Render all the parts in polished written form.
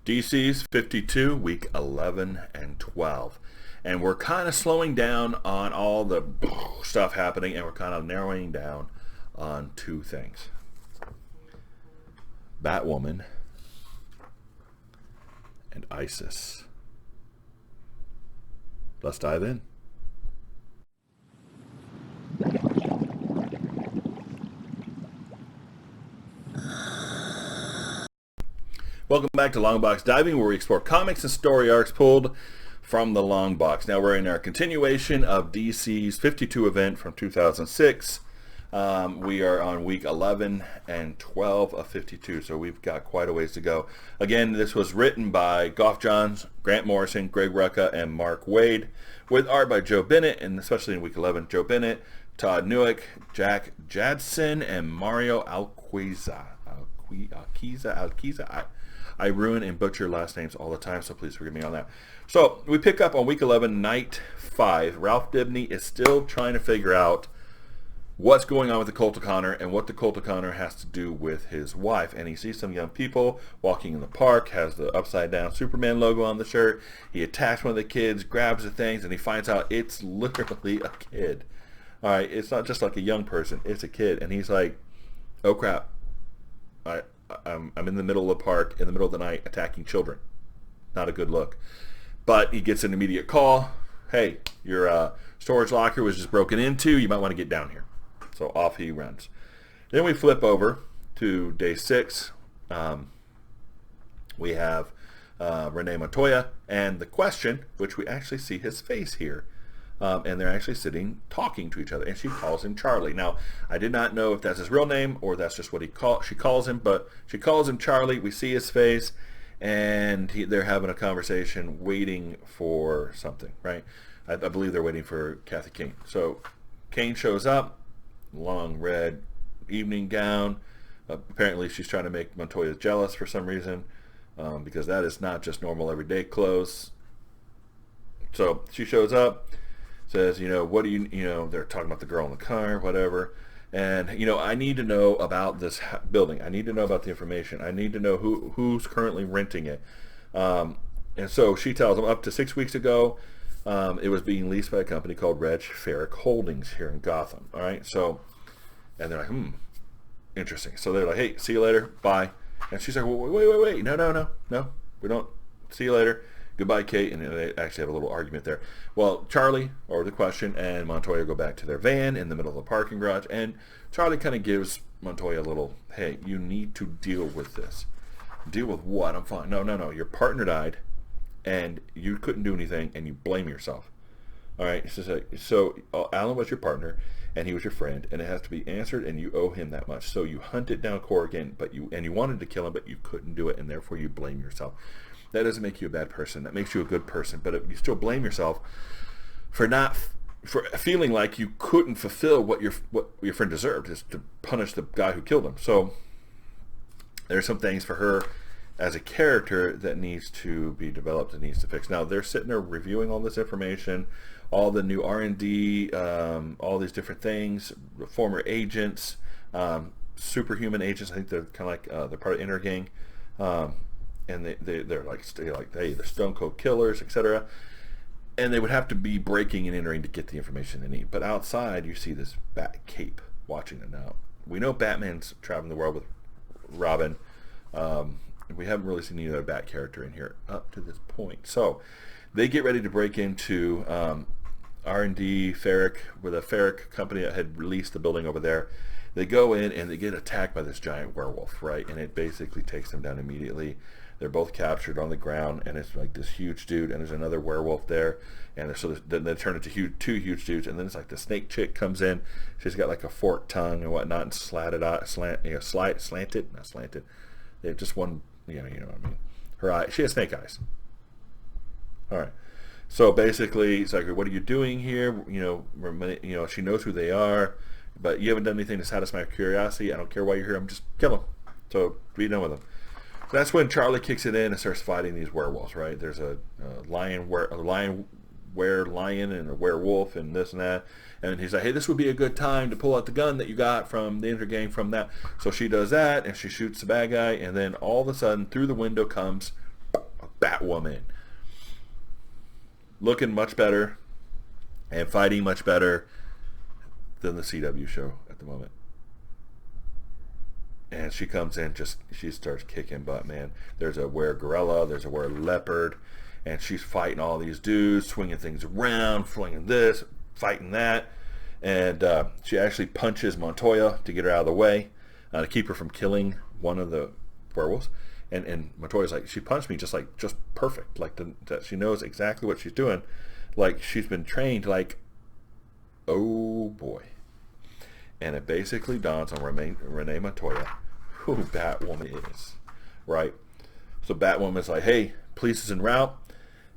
DC's 52, week 11 and 12. And we're kind of slowing down on all the stuff happening, and we're kind of narrowing down on two things. Batwoman and ISIS. Let's dive in. Welcome back to Longbox Diving, where we explore comics and story arcs pulled from the long box. Now we're in our continuation of DC's 52 event from 2006. We are on week 11 and 12 of 52, so we've got quite a ways to go. Again, this was written by Geoff Johns, Grant Morrison, Greg Rucka, and Mark Waid, with art by Joe Bennett, and especially in week 11, Joe Bennett, Todd Newick, Jack Jadson, and Mario Alquiza. I ruin and butcher last names all the time, so please forgive me on that. So we pick up on week 11, night 5. Ralph Dibny is still trying to figure out what's going on with the Cult O'Connor and what the Cult O'Connor has to do with his wife. And he sees some young people walking in the park, has the upside down Superman logo on the shirt. He attacks one of the kids, grabs the things, and he finds out it's literally a kid. All right, it's not just like a young person, it's a kid. And he's like, oh crap, I'm in the middle of the park in the middle of the night attacking children. Not a good look. But he gets an immediate call. Hey, your storage locker was just broken into. You might want to get down here. So off he runs. Then we flip over to day 6. We have Renee Montoya and the Question, which we actually see his face here. And they're actually sitting talking to each other, and she calls him Charlie. Now, I did not know if that's his real name or that's just what she calls him, but she calls him Charlie. We see his face, and they're having a conversation waiting for something, right? I believe they're waiting for Kathy Kane. So Kane shows up, long red evening gown. Apparently she's trying to make Montoya jealous for some reason, because that is not just normal everyday clothes. So she shows up, says, what do you, they're talking about the girl in the car, whatever. And, I need to know about this building. I need to know about the information. I need to know who's currently renting it. And so she tells them up to 6 weeks ago, it was being leased by a company called Reg Ferrick Holdings here in Gotham. All right. So, and they're like, interesting. So they're like, hey, see you later. Bye. And she's like, well, wait. No. We don't. See you later. Goodbye, Kate. And they actually have a little argument there. Well, Charlie, or the Question, and Montoya go back to their van in the middle of the parking garage. And Charlie kind of gives Montoya a little, hey, you need to deal with this. Deal with what? I'm fine. No. Your partner died, and you couldn't do anything, and you blame yourself. All right? So Alan was your partner, and he was your friend, and it has to be answered, and you owe him that much. So you hunted down Corrigan, and you wanted to kill him, but you couldn't do it, and therefore you blame yourself. That doesn't make you a bad person. That makes you a good person. But you still blame yourself for feeling like you couldn't fulfill what your friend deserved, is to punish the guy who killed him. So there's some things for her as a character that needs to be developed and needs to fix. Now they're sitting there reviewing all this information, all the new R&D, all these different things, former agents, superhuman agents. I think they're kind of like they're part of Inner Gang. And they're like, hey, the Stone Cold Killers, etc. And they would have to be breaking and entering to get the information they need. But outside, you see this Bat Cape watching them. Now, we know Batman's traveling the world with Robin. We haven't really seen any other Bat character in here up to this point. So they get ready to break into R&D Ferrick, with a Ferrick company that had released the building over there. They go in and they get attacked by this giant werewolf, right? And it basically takes them down immediately. They're both captured on the ground, and it's like this huge dude, and there's another werewolf there, and then they turn into two huge dudes, and then it's like the snake chick comes in. She's got like a forked tongue and whatnot, and slanted. They have just one, you know what I mean. Her eye, she has snake eyes. All right. So basically, it's like, what are you doing here? She knows who they are, but you haven't done anything to satisfy my curiosity. I don't care why you're here. I'm just kill them. So be done with them. So that's when Charlie kicks it in and starts fighting these werewolves, right? There's a lion and a werewolf and this and that. And he's like, hey, this would be a good time to pull out the gun that you got from the Inner Gang from that. So she does that, and she shoots the bad guy, and then all of a sudden, through the window comes Batwoman. Looking much better and fighting much better than the CW show at the moment. And she comes in, she starts kicking butt, man. There's a were-gorilla, there's a were-leopard, and she's fighting all these dudes, swinging things around, flinging this, fighting that. And she actually punches Montoya to get her out of the way, to keep her from killing one of the werewolves. And Montoya's like, she punched me just perfect. Like, she knows exactly what she's doing. Like, she's been trained, like, oh boy. And it basically dawns on Renee Montoya who Batwoman is, right? So Batwoman's like, hey, police is en route,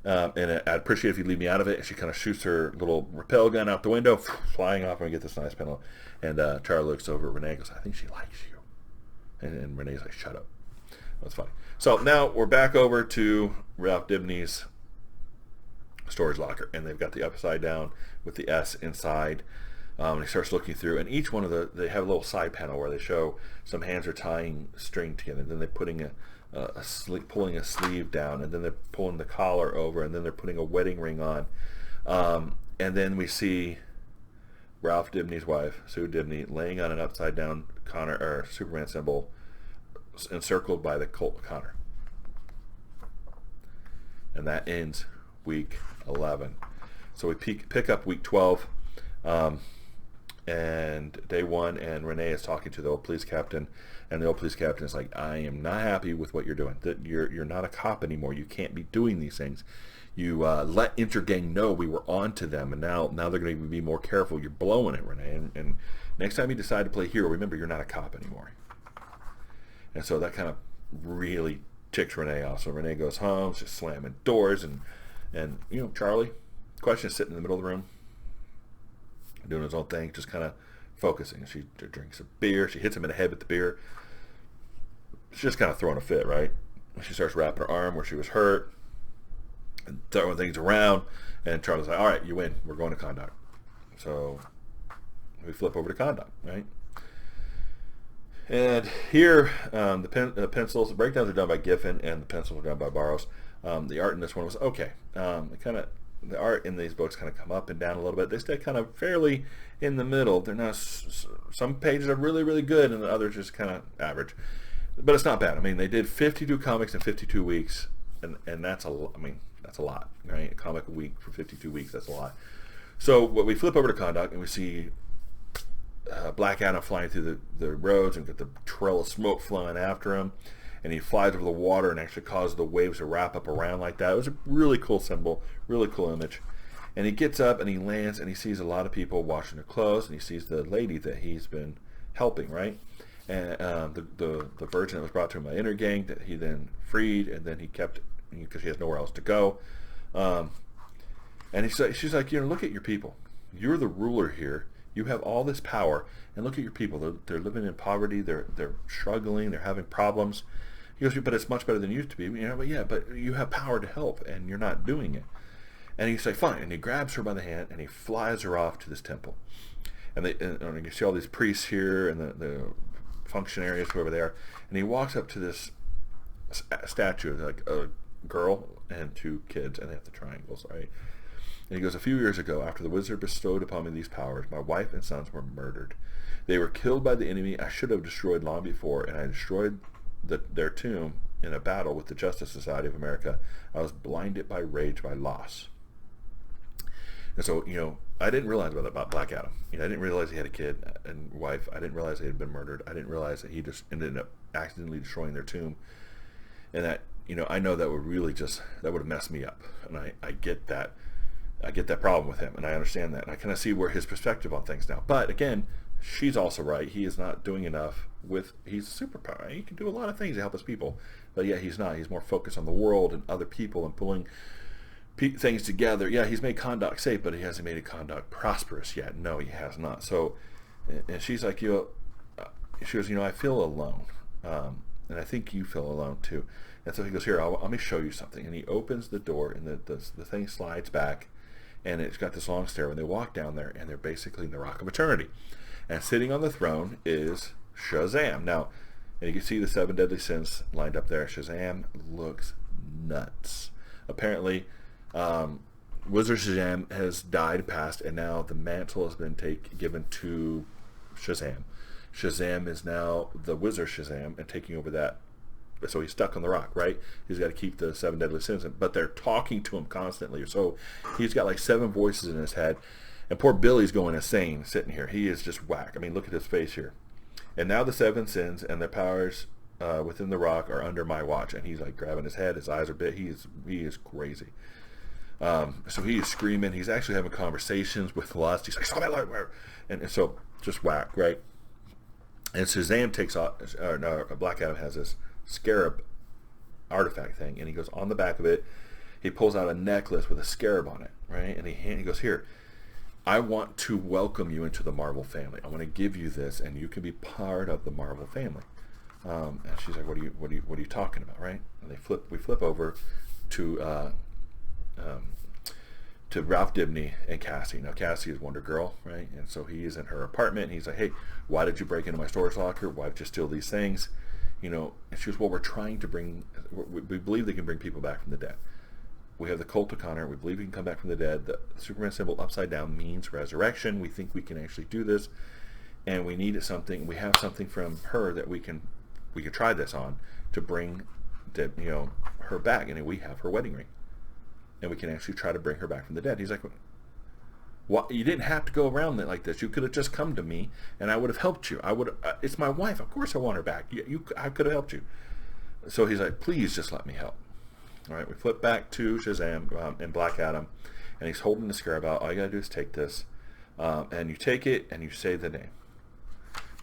and I'd appreciate if you leave me out of it. And she kind of shoots her little rappel gun out the window, flying off, and we get this nice panel. And Charlie looks over at Renee and goes, I think she likes you. And Renee's like, shut up. That's funny. So now we're back over to Ralph Dibny's storage locker, and they've got the upside down with the S inside. And he starts looking through, and each one of they have a little side panel where they show some hands are tying string together, and then they're putting pulling a sleeve down, and then they're pulling the collar over, and then they're putting a wedding ring on. And then we see Ralph Dibny's wife, Sue Dibny, laying on an upside down Superman symbol encircled by the Colt Connor. And that ends week 11. So we pick up week 12. And day 1, and Renee is talking to the old police captain, and the old police captain is like, I am not happy with what you're doing. That you're not a cop anymore. You can't be doing these things. You let Intergang know we were on to them, and now they're going to be more careful. You're blowing it, Renee. And next time you decide to play hero, remember, you're not a cop anymore. And so that kind of really ticks Renee off. So Renee goes home, she's slamming doors, and Charlie, Question is sitting in the middle of the room, doing his own thing, just kind of focusing. She drinks a beer. She hits him in the head with the beer. She's just kind of throwing a fit, right? She starts wrapping her arm where she was hurt and throwing things around. And Charlie's like, all right, you win. We're going to Conduct. So we flip over to Conduct, right? And here, the pencils, the breakdowns are done by Giffen, and the pencils are done by Barros. The art in this one was okay. The art in these books kind of come up and down a little bit. They stay kind of fairly in the middle. They're not. Some pages are really, really good, and the others just kind of average. But it's not bad. I mean, they did 52 comics in 52 weeks, and that's that's a lot, right? A comic a week for 52 weeks, that's a lot. So we flip over to Conduct, and we see Black Adam flying through the roads and get the trail of smoke flying after him. And he flies over the water and actually causes the waves to wrap up around like that. It was a really cool symbol, really cool image. And he gets up and he lands and he sees a lot of people washing their clothes, and he sees the lady that he's been helping, right? And the virgin that was brought to him by Intergang that he then freed, and then he kept because she has nowhere else to go. And she's like, look at your people. You're the ruler here. You have all this power, and look at your people. They're living in poverty. They're struggling. They're having problems. He goes, but it's much better than it used to be. But you have power to help, and you're not doing it. And he's like, fine. And he grabs her by the hand, and he flies her off to this temple. And you see all these priests here, and the functionaries, whoever they are. And he walks up to this statue, like a girl and two kids, and they have the triangles, right? And he goes, a few years ago, after the wizard bestowed upon me these powers, my wife and sons were murdered. They were killed by the enemy I should have destroyed long before, and I destroyed their tomb in a battle with the Justice Society of America. I was blinded by rage, by loss. And so, I didn't realize about Black Adam. I didn't realize he had a kid and wife. I didn't realize he had been murdered. I didn't realize that he just ended up accidentally destroying their tomb. And that, I know that would really that would have messed me up. And I get that. I get that problem with him, and I understand that. And I kind of see where his perspective on things now. But again, she's also right. He is not doing enough he's a superpower. He can do a lot of things to help his people. But yeah, he's not. He's more focused on the world and other people and pulling things together. Yeah, he's made Conduct safe, but he hasn't made Conduct prosperous yet. No, he has not. So, and she's like, she goes, I feel alone. And I think you feel alone too. And so he goes, here, let me show you something. And he opens the door, and the thing slides back, and it's got this long stairway. And they walk down there, and they're basically in the Rock of Eternity. And sitting on the throne is Shazam. Now, and you can see the 7 deadly sins lined up there. Shazam looks nuts. Apparently, Wizard Shazam has died, passed, and now the mantle has been given to Shazam. Shazam is now the Wizard Shazam and taking over that. So he's stuck on the rock, right? He's got to keep the 7 deadly sins, but they're talking to him constantly. So he's got like 7 voices in his head, and poor Billy's going insane sitting here. He is just whack. I mean, look at his face here. And now the 7 sins and their powers within the rock are under my watch. And he's like grabbing his head. His eyes are big. He is crazy. So he is screaming. He's actually having conversations with Lust. He's like, stop it! And so just whack, right? And Shazam takes off. Black Adam has this scarab artifact thing, and he goes on the back of it. He pulls out a necklace with a scarab on it, right? And he goes, here, I want to welcome you into the Marvel family. I want to give you this, and you can be part of the Marvel family. And she's like, what are you talking about, right? And we flip over to Ralph Dibny and Cassie. Now Cassie is Wonder Girl, right? And so he is in her apartment, and he's like, hey, why did you break into my storage locker? Why did you steal these things? You know, and she goes, well, we're trying to we believe they can bring people back from the dead. We have the cult of Connor. We believe we can come back from the dead. The Superman symbol upside down means resurrection. We think we can actually do this, and we needed something. We have something from her that we could try this on to bring her back, and we have her wedding ring, and we can actually try to bring her back from the dead. He's like, what? You didn't have to go around it like this. You could have just come to me, and I would have helped you. It's my wife. Of course I want her back. I could have helped you. So he's like, please just let me help. All right, we flip back to Shazam and Black Adam, and he's holding the scarab out. All you got to do is take this, and you take it, and you say the name.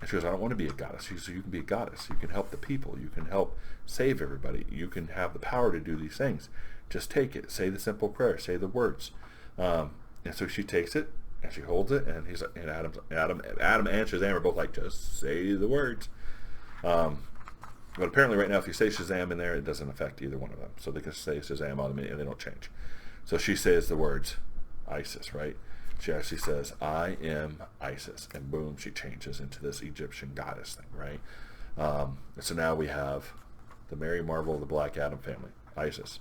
And she goes, I don't want to be a goddess. She goes, you can be a goddess. You can help the people. You can help save everybody. You can have the power to do these things. Just take it. Say the simple prayer. Say the words. And so she takes it, and she holds it, and Adam and Shazam are both like, just say the words. But apparently right now, if you say Shazam in there, it doesn't affect either one of them. So they can say Shazam on the minute, and they don't change. So she says the words Isis, right? She actually says, I am Isis. And boom, she changes into this Egyptian goddess thing, right? So now we have the Mary Marvel of the Black Adam family, Isis.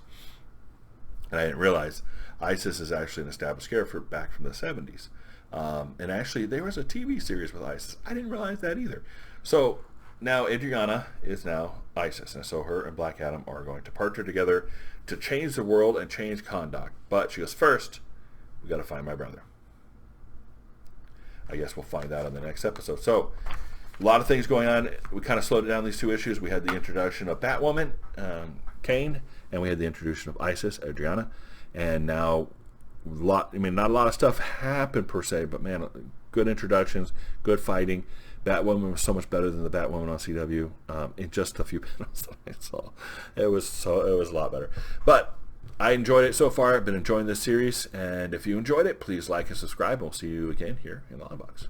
And I didn't realize Isis is actually an established character back from the 70s. And actually, there was a TV series with Isis. I didn't realize that either. So now Adriana is now Isis. And so her and Black Adam are going to partner together to change the world and change conduct. But she goes, first, we got to find my brother. I guess we'll find out in the next episode. So a lot of things going on. We kind of slowed it down, these 2 issues. We had the introduction of Batwoman, Kane, and we had the introduction of Isis, Adriana. And now, not a lot of stuff happened per se, but man, good introductions, good fighting. Batwoman was so much better than the Batwoman on CW in just a few panels that I saw. It was a lot better. But I enjoyed it so far. I've been enjoying this series, and if you enjoyed it, please like and subscribe. We'll see you again here in the Live Box.